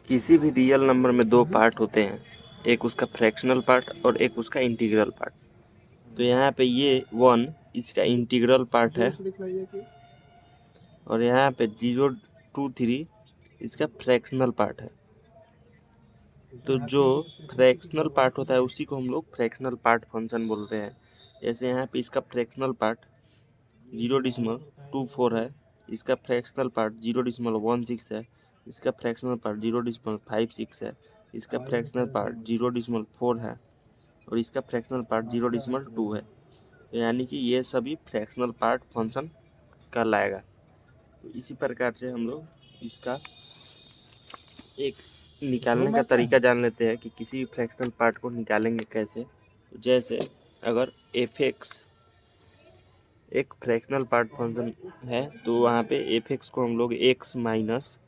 किसी भी real number में दो पार्ट होते हैं, एक उसका फ्रैक्शनल पार्ट और एक उसका इंटीग्रल पार्ट। तो यहाँ पे ये 1 इसका इंटीग्रल पार्ट है और यहाँ पे 0, 2, 3 इसका फ्रैक्शनल पार्ट है। तो जो फ्रैक्शनल पार्ट होता है उसी को हम लोग फ्रैक्शनल पार्ट फंक्शन बोलते हैं। जैसे यहाँ पे इसका फ्रैक्शनल पार्ट 0.24 है, इसका फ्रैक्शनल पार्ट 0.16 है, इसका फ्रैक्शनल पार्ट 0.56 है, इसका फ्रैक्शनल पार्ट 0.4 है और इसका फ्रैक्शनल पार्ट 0.2 है। तो यानी कि ये सभी फ्रैक्शनल पार्ट फंक्शन कहलाएगा। तो इसी प्रकार से हम लोग इसका एक निकालने का तरीका जान लेते हैं कि किसी भी फ्रैक्शनल पार्ट को निकालेंगे कैसे। तो जैसे अगर f(x) एक फ्रैक्शनल पार्ट फंक्शन है तो वहाँ पे f(x) को हम लोग x minus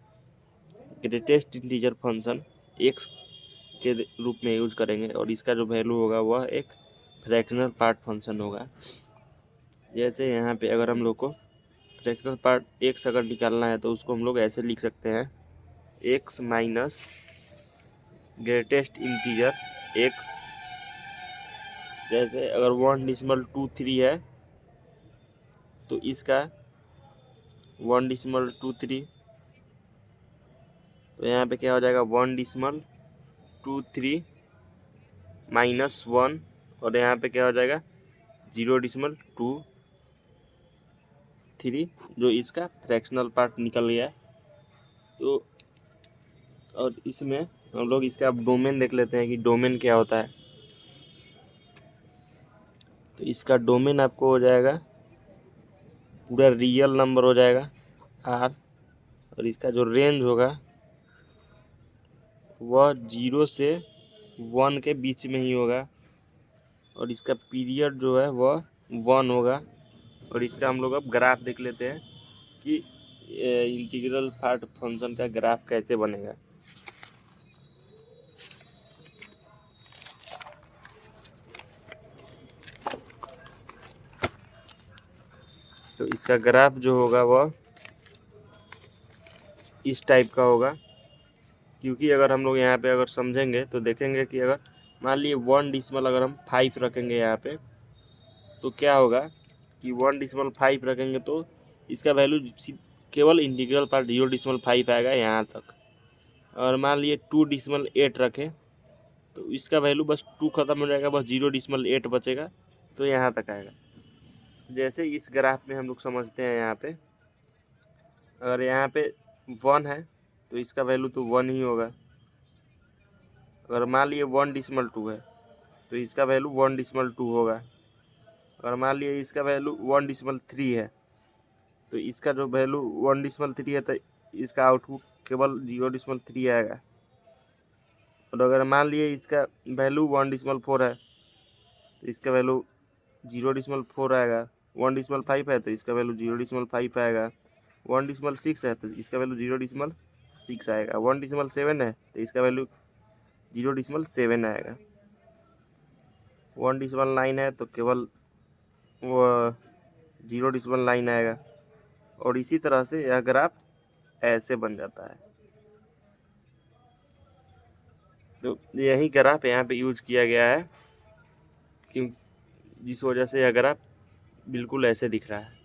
greatest integer function x के रूप में यूज करेंगे और इसका जो वैल्यू होगा वह एक फ्रैक्शनल पार्ट फंक्शन होगा। जैसे यहाँ पे अगर हम लोग को फ्रैक्शनल पार्ट x अगर निकालना है तो उसको हम लोग ऐसे लिख सकते हैं, x minus greatest integer x। जैसे अगर 1.23 है तो इसका 1.23, तो यहाँ पे क्या हो जाएगा 1.23 माइनस 1 और यहाँ पे क्या हो जाएगा 0.23, जो इसका फ्रैक्शनल पार्ट निकल गया। तो और इसमें हम लोग इसका अब डोमेन देख लेते हैं कि डोमेन क्या होता है। तो इसका डोमेन आपको हो जाएगा पूरा रियल नंबर हो जाएगा r, और इसका जो रेंज होगा वह 0 से 1 के बीच में ही होगा और इसका पीरियड जो है वह 1 होगा। और इसका हम लोग अब ग्राफ देख लेते हैं कि इंटीग्रल पार्ट फंक्शन का ग्राफ कैसे बनेगा। तो इसका ग्राफ जो होगा वह इस टाइप का होगा, क्योंकि अगर हम लोग यहाँ पे अगर समझेंगे तो देखेंगे कि अगर मान लिए 1 अगर हम 5 रखेंगे यहाँ पे तो क्या होगा कि 1.5 रखेंगे तो इसका वैल्यू केवल इंटीग्रल पार्ट 0.5 आएगा यहाँ तक। और मान लिए 2.8 रखें तो इसका वैल्यू बस 2 खत्म हो जाएगा, बस 0.8 बचेगा, तो यहाँ तक आएगा। जैसे इस ग्राफ में हम लोग समझते हैं, यहाँ पे अगर यहाँ पे 1 है तो इसका वैल्यू तो 1 ही होगा। अगर मान लिए 1.2 है तो इसका वैल्यू 1.2 होगा। अगर मान लिए इसका वैल्यू 1.3 है तो इसका जो वैल्यू 1.3 है तो इसका आउटपुट केवल 0.3 आएगा। और अगर मान लिए इसका वैल्यू 1.4 है तो इसका वैल्यू 0.4 आएगा। 1.5 है तो इसका वैल्यू 0.5 आएगा। 1.6 है तो इसका वैल्यू 0.6 आएगा। 1.7 है तो इसका वैल्यू 0.7 आएगा। 1.9 है तो केवल वो 0.9 आएगा। और इसी तरह से यह ग्राफ ऐसे बन जाता है। तो यही ग्राफ यहाँ पे यूज किया गया है, क्यों जिस वजह से यह ग्राफ बिल्कुल ऐसे दिख रहा है।